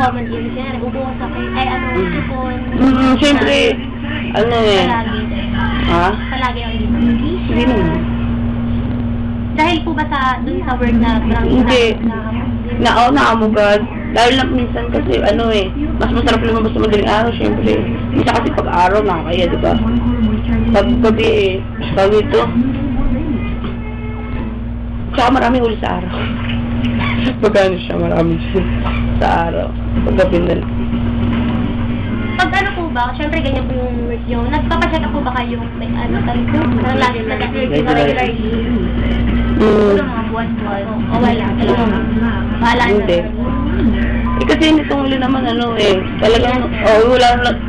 common illness yan, nag-ubukas ako, sipon. Siyempre, ano eh. Palagi. Ha? Palagi ang dito. Hindi naman. Dahil po ba dun sa work na hindi. Naamugad. Dahil lang minsan kasi, mas masarap lumabas sa madaling araw, siyempre. Minsan kasi pag-araw, nakakaya, diba? Pag gabi bago ito. Tsaka marami uli sa araw. Pagkano siya, marami sa araw. Pag gabi na lang. Pag ano po ba, siyempre ganyan po yung work nyo, nagpapacheck po ba kayo na lagi na regularly? Mga buwan-buwan, o wala? Wala na. Hindi. Kasi nitong uli naman, talagang,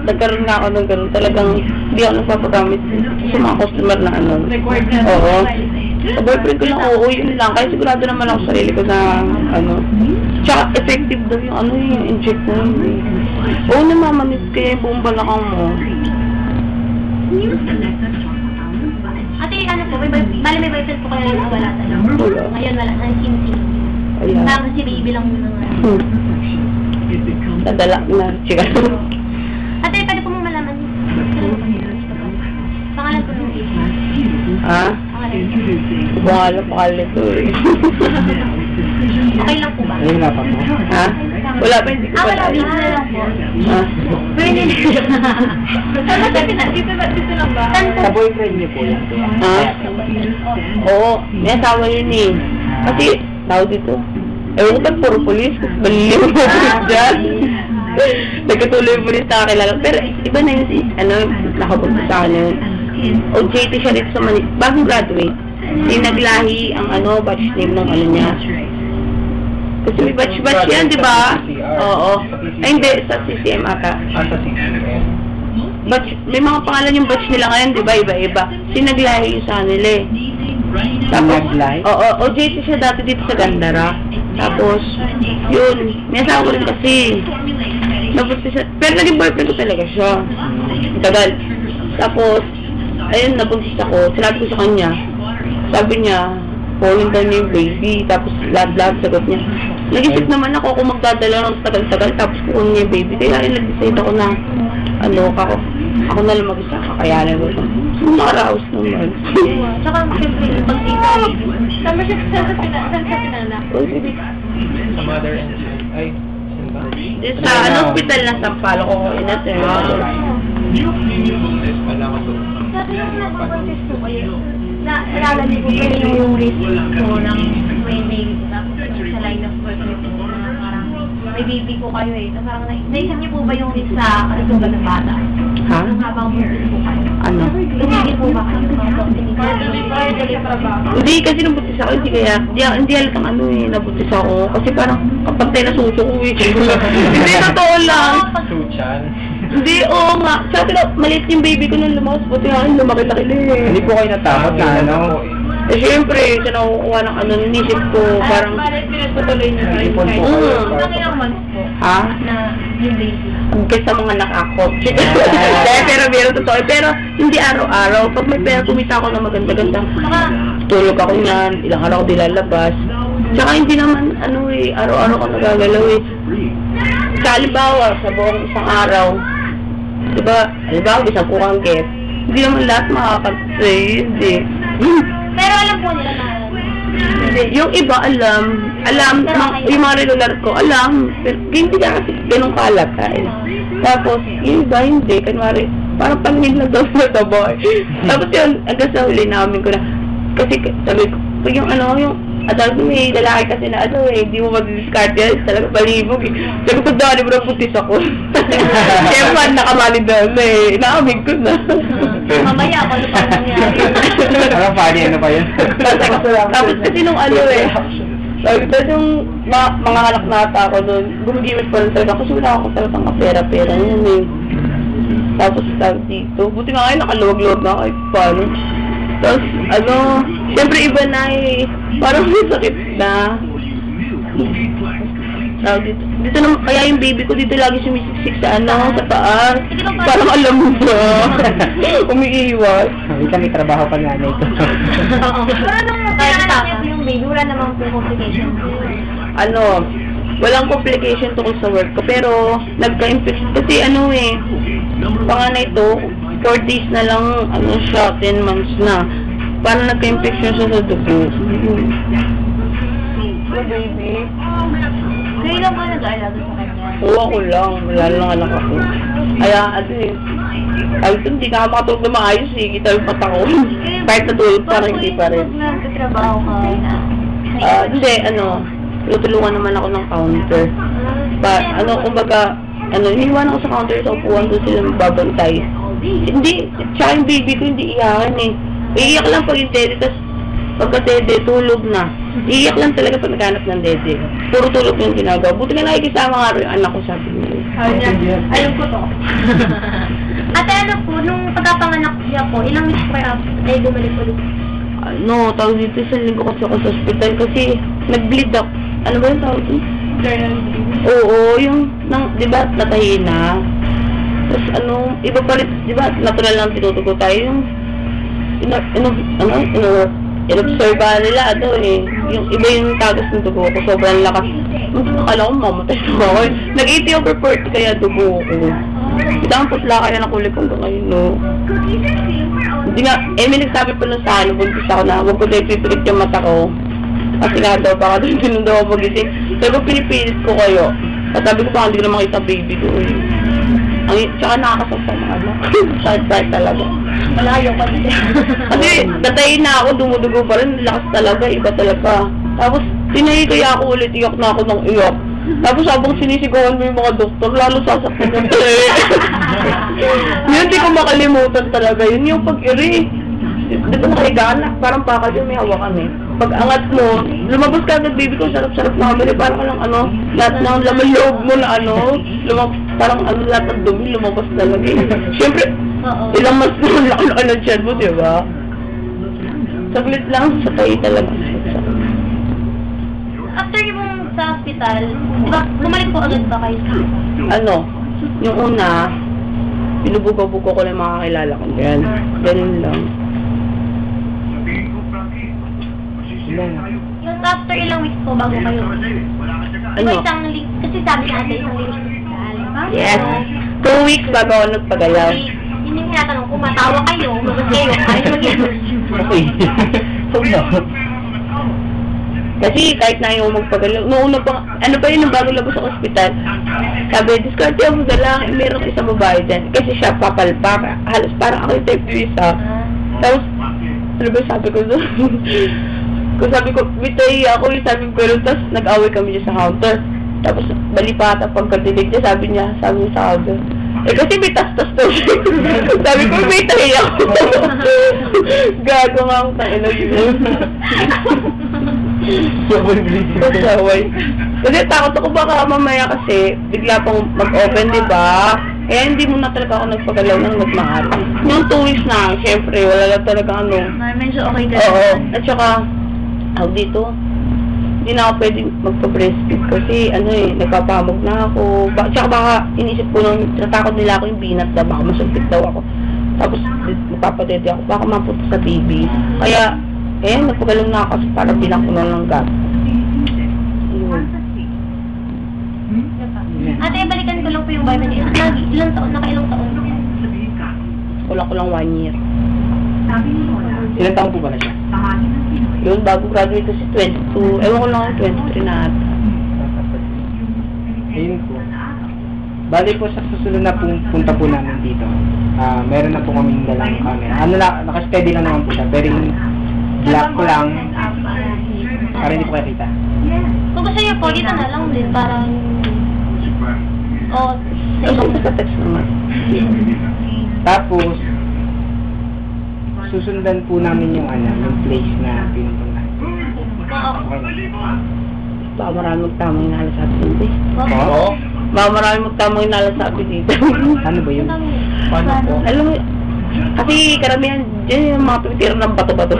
nagkaroon nga ako ng ganun. Talagang, hindi ako nagpapagamit sa mga customer na Oo. Sa boyfriend ko lang, yun lang. Kaya sigurado naman ako sa sarili ko na, Tsaka effective daw yung yung inject na yun. Namamanit kaya yung buong balakang mo. Ate, po, may boyfriend po kayo na wala talaga? Wala. Ngayon wala, ang kinti. Ayan. Parang si baby lang muna nga. Nadala na, chika. Ate, pwede po mong malaman. Pangalan po nung baby. Ha? Pangalan ito eh. Okay lang po ba? Wala pa po. Ha? Wala pa, hindi ko pa wala. Dito na lang po. Ha? Pwede na. Dito lang ba? Sa boyfriend niyo po yan. Ha? Oo, may asawa yun eh. Kasi, tawag dito. Ewan ko ba't puro polis? Baliw mo dyan. Nagkatuloy yung polis na kakilala. Pero iba na yun nakapunta sa akin yun. OJT siya dito sa Manila. Bagong graduate. Naglahi ang batch name ng niya. Kasi may batch yan, di ba? Oo. Ay, hindi. Sa CCM ata. Sa CCM. Batch, may mga pangalan yung batch nila ngayon, di ba? Iba-iba. Naglahi yung sa kanila eh. Tapos, oo. OJT siya dati dito sa Gandara. Tapos, yun. May asawa ko rin kasi. Pero naging boyfriend ko talaga siya. Tagal. Tapos, ayun, nabuntis ako. Sinabi ko sa kanya. Sabi niya, falling down yung baby. Tapos, lahat sagot niya. Nag-isip naman ako kung magdadala ng tagal-tagal. Tapos, kukunin niya yung baby. Kaya nag-decide ako na, ako na lang mag-isa. Kakayanan ko ito. So, nakaraos naman. Tsaka, siyempre, pag-isa. Saan ba siya sa pinala? Sa mother and ay, sa hospital na Sampalo ko inatin. Sabi yung nag-contest po kayo, nalalaman po kayo yung risk po ng may baby po. Tapos sa line of work niyo po, parang may baby po kayo eh. Parang naisip niyo po ba yung risk sa kasugat ng bata? Ha? Nung habang buntis po kayo? Ano? Hindi po ba kayo? Hindi, kasi nabuntis ako, hindi halatang nabuntis ako. Kasi parang kapag tayo nasuso ko eh. Hindi, totoo lang. Suchan. Hindi, oo nga. Sabi na, maliit yung baby ko nung lumakas. Buti nga, lumaki-laki eh. Hindi po kayo natakot na Eh, siyempre, siya nakukuha ng nisip ko. Parang, pinagpatuloy niyo pa rin kahit ilang months po ha? na yung baby. Kasi sa mga nakakot. Pero totoo. Pero, hindi araw-araw. Pag may pera, kumita ako na maganda-ganda. Tulog ako yan. Ilang araw ko dilalabas. Tsaka hindi naman, araw-araw ko nagagalaw eh. Sa halimbawa, sa buong isang araw, diba, halimbawa, isang kukang get, hindi naman lahat makakatay, hindi. Pero alam po nila na yung iba alam, yung mga regular ko, alam, pero hindi ka kasi ganun kalatay. Tapos, yung iba hindi, kanwari, parang paningin lang daw sa taboy. Tapos yun, hanggang sa huli namin ko na, kasi sabi ko, pag yung adult may lalaki kasi na hindi mo mag-discard yan, talaga palibog eh. Sabi ko, dali mo na putis ako. Siyempre, nakamali doon naamin ko na. mamaya ako ano pa nangyari. Parang funny, ano pa yun? Tapos kasi nung sabi ko, yung mga anak nata ako doon, gumigimik pa rin talaga kasi wala ako talagang kapera-pera yun eh. Tapos sabi dito, buti nga kayo nakaluwag-luwag na kahit paano. Tapos, siyempre iba na parang may sakit na. Dito naman, kaya yung baby ko dito lagi sumisiksik sa sa taas. Parang alam mo na. Umiiwas. Hindi kami trabaho pa nga na ito. Pero nung kaya yung baby, wala namang complication. walang complication tungkol sa work ko. Pero, nagka-infection. Kasi panganay to, 4 days na lang, siya, 10 months na. Parang nagka-infection siya sa dugo. Baby. Kayo lang ba nag-aalaga sa kanya? Oo, ako lang. Wala lang anak ako. Kaya, hindi ka makatulog na maayos eh. Kita yung mata ko. Kahit natulog, parang hindi pa rin. Pag nagtatrabaho ka na? Hindi, tutulungan naman ako ng counter. Kumbaga, iniwan ako sa counter sa upuan doon sila magbabantay. Hindi, tsaka yung baby ko hindi iyakan eh. Iiyak lang pag yung dede, tas pagka dede, tulog na. Iiyak lang talaga pag naghanap ng dede. Puro tulog yung ginagawa. Buti nga nakikisama nga rin yung anak ko, sabi niya. Alam ko to. Ate, nung pagkapanganak siya po, ilang weeks po ay bumalik ulit? Tawag dito sa linggo kasi ako sa hospital kasi nag-bleed ako. Ano ba yung tawag dito? Oo, yung, di ba, natahin na. Tapos iba pa rin, di ba, natural lang tinutugo tayo yung, inobserva nila, yung iba yung tagas ng dugo ko, sobrang lakas. Akala ko mamatay sa ako. Nag-80 over 40 kaya dugo ko. Ang putla kaya nakulik hanggang ngayon, no. Hindi nga, may nagsabi pa nun sa buntis ako na huwag ko na ipipilit yung mata ko. Kasi nga daw, baka doon din daw ako magising. Sabi ko, pinipilit ko kayo. At sabi ko, baka hindi ko na makita baby ko. Tsaka nakakasakta mga anak. Sad talaga. Malayo pa din. Kasi, natayin na ako, dumudugo pa rin. Lakas talaga, iba talaga. Tapos, tinahi kaya ako ulit, iyak na ako ng iyak. Tapos habang sinisigawan mo yung mga doktor, lalo sasaktan ng yun, hindi ko makalimutan talaga. Yun yung pag-iri. Dito nakahigaan, parang bakal yun, may hawakan eh. Pag angat mo, lumabas ka agad, baby ko, sarap-sarap na kami. Parang lahat ng laman loob mo na parang lahat ng dumi, lumabas talaga eh. Siyempre, ilang mas laki ng tiyan mo, diba? Saglit lang, sakay talaga. After yung sa hospital, diba, bumalik po agad ba kayo sa yung una, pinubuga-buga ko lang mga kakilala ko. Ganun lang. Yung after ilang weeks po bago kayo? Isang link, kasi sabi na ate, isang link hospital. Yes. 2 weeks bago ako nagpagalaw. Yun yung tinatanong ko, matawa kayo, magas kayo, kayo mag-i- Kasi kahit na yung magpagalaw, noong pa yun, yung bago labas sa ospital, sabi, discarte mo na lang, meron isang babae dyan. Kasi siya papalpak, halos parang ako yung type 2 isa. Tapos, sabi ko doon? Sabi ko, bitay ako yung sabi ko, tapos nag-away kami dyan sa counter. Tapos, balipata pagkatinig niya, sabi niya sa counter. Kasi may tas-tas to. Sabi ko, may tahi ako. Gago nga akong tangina yun. Saway. Kasi takot ako baka mamaya kasi bigla pang mag-open, diba? Kaya hindi mo na talaga ako nagpagalaw ng magmahal. Yung 2 weeks na, syempre, wala lang talaga medyo okay ka. Oo. At saka, dito, hindi na ako pwedeng magpa-breastfeed kasi, nagpapamog na ako. Tsaka baka, inisip ko nung, natakot nila ako yung binat na baka masumpit daw ako. Tapos, magpapadede ako, baka mapunta sa baby. Kaya, nagpagalang na ako kasi parang bilang ko na lang gat. Ate, balikan ko lang po yung vitamin. Ilang taon? Nakailang taon? Kulang ko lang 1 year. Ilang taon po ba na siya? Yun, bago graduate kasi 22. Ewan ko lang 23 na ata. Ayun po. Bali po sa susunod na punta po namin dito. Meron na po kaming dalang camera. Naka-steady lang naman po siya. Very black ko lang. Para hindi po kita. Kung gusto niyo po, dito na lang din. Parang... Sa text naman. Tapos, susundan po namin yung place na pinupuntahan. Okay. Baka marami magtamang inalasabi dito. Oo? Baka marami magtamang inalasabi dito. Ano ba yun? Paano po? Alam mo, kasi karamihan dyan yung mga tumitira ng bato-bato.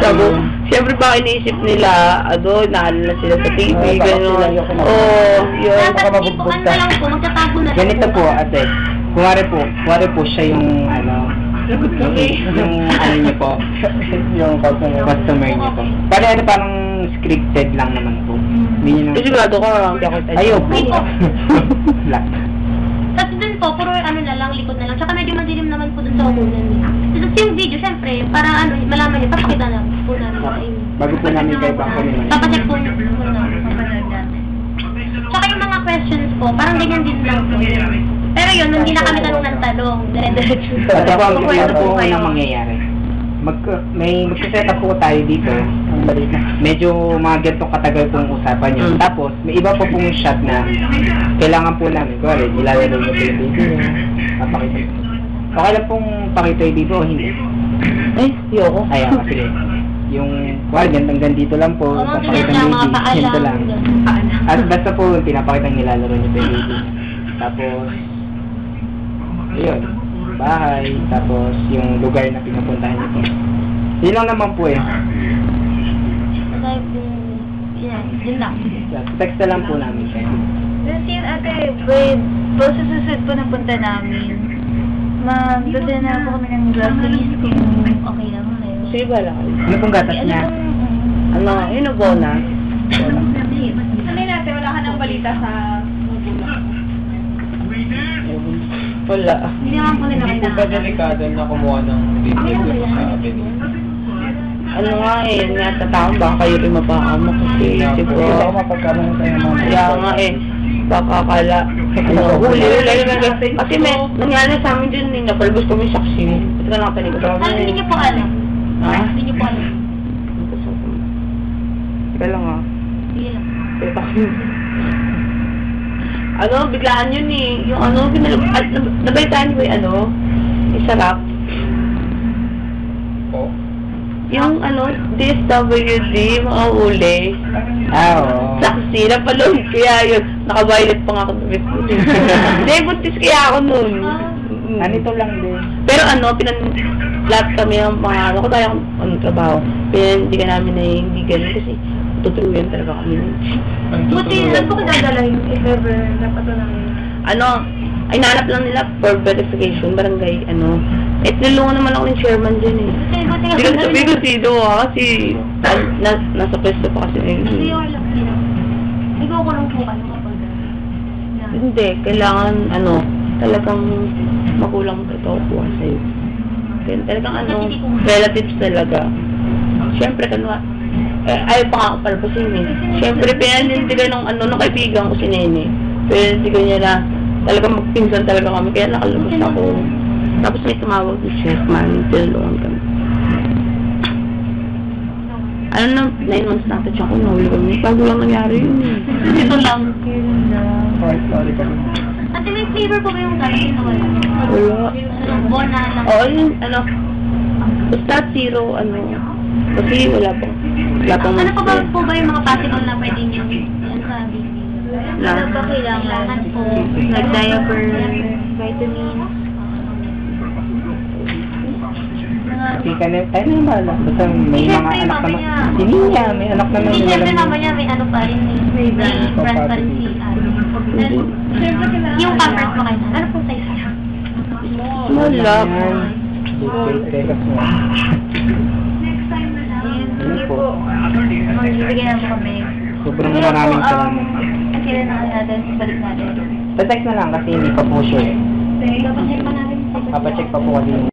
Sabi, siyempre baka iniisip nila, naalala sila sa TV, gano'n. Yun. Dapat po, lang po, magtatago na. Ganito po, ate. Kuwari po siya yung niyo po, yung customer niyo po. Parang scripted lang naman po. Hindi nyo na... Sigurado ka, hindi ako tayo. Ayaw po. Black. Tapos dun po, puro ano na lang, likod na lang. Tsaka medyo madilim naman po dun sa umunan. Tapos yung video, syempre, para ano, malaman niyo, papakita lang po namin sa inyo. Bago po namin kayo pa kami naman. Papacheck po namin, papanood natin. Tsaka yung mga questions po, parang ganyan din lang po. Pero yun, hindi na kami tanong ng talong, dire-diretso. At ako, ano po ang mangyayari? Magsaset up po tayo dito. Ang balik na. Medyo mga ganitong katagal pong usapan yun. Tapos, may iba po pong shot na kailangan po namin. Kuwari, ilalaro nyo po yung video nyo. Papakita. Okay lang pong pakita yung video o hindi? Yoko. Ayaw, sige. Yung, kuwari, hanggang dito lang po. Papakita lang, yung mga video. paalam. Ganito lang. At basta po, pinapakita yung nilalaro nyo po yung video. Tapos, yun. Bahay, tapos yung lugar na pinupuntahan niyo po. Yun lang naman po eh. Yun lang. Text na lang po namin siya. Then, ate, wait, po sa susunod po na punta namin. Magdala na po kami ng groceries kung okay lang kayo. Sige ba lang? Ano pong gatas niya? Ano, Bona? Sanay natin, wala ka nang balita sa Wala. Hindi naman po nila Hindi po ba delikado na kumuha ng video sa avenue? Ano nga eh, natatakot baka kayo rin mapakama kasi tipo, kaya nga eh, baka kala, huli naman kasi may nangyari sa amin dun eh, napalbos kami saksi. Ito ka nakapanig. Hindi niyo po alam. Ha? Hindi niyo po alam. Teka lang ah. Sige lang. Ano, biglaan yun eh. Yung ano, nabalitaan niyo ba yung ano? Yung sarap. Po? Yung ano, DSWD, mga uli. Oo. Saksi, napalood kaya yun. Naka-violet pa nga ako sa Facebook. Hindi, buntis kaya ako nun. Anito lang din. Pero ano, lahat kami ng mga ano ko tayo ang trabaho. Hindi namin naiindigan kasi tutuluyan talaga kami nun. Buti, saan po kadadalahin if ever napatunayan? Ano, ay nahanap lang nila for verification, barangay, ano. Eh, tinulungan naman ako ng chairman dyan eh. Buti Hindi ko sabi ko sino kasi nasa pwesto pa kasi Kasi ngayon. yung alam nila. Ikukulong po kayo kapag Hindi, kailangan ano, talagang magulang ito kuha sa'yo. Kaya talagang ano, relatives talaga. Siyempre, ayaw pa nga ako palpasin eh. Siyempre, pinanindigan ng kaibigan ko si Nene. Pinanindigan niya na talagang magpinsan talaga kami, kaya nakalabas ako. Tapos may tumawag ni Chefman, tinulungan kami. Ano na, 9 months na ito ako, nahuli kami. Bago lang nangyari yun eh. Ito lang. Sorry kami. Ate, may flavor po ba yung gano'n? Wala. Wala. Bona lang. Oo, yun, ano, basta zero, ano, kasi wala pang Ano po ba yung mga possible na pwede nyo yan sa baby? Na? Ano ba kailangan po? Nag-diaper, vitamins. Hindi ka na, tayo na yung bahala. Basta may mga Siyempre, anak naman. mamaya. Hindi niya, may anak naman. Hindi, May siyempre alam- mamaya may ano pa rin, may breast pa rin si yung pampers mo kayo. Ano pong size niya? Small lang. Teka po. Ano po? Magbibigyan naman kami. Sobrang maraming salamat. Kailan na natin, balik natin. Sa text na lang kasi hindi pa po sure. Papacheck pa natin. Papacheck pa po kasi yung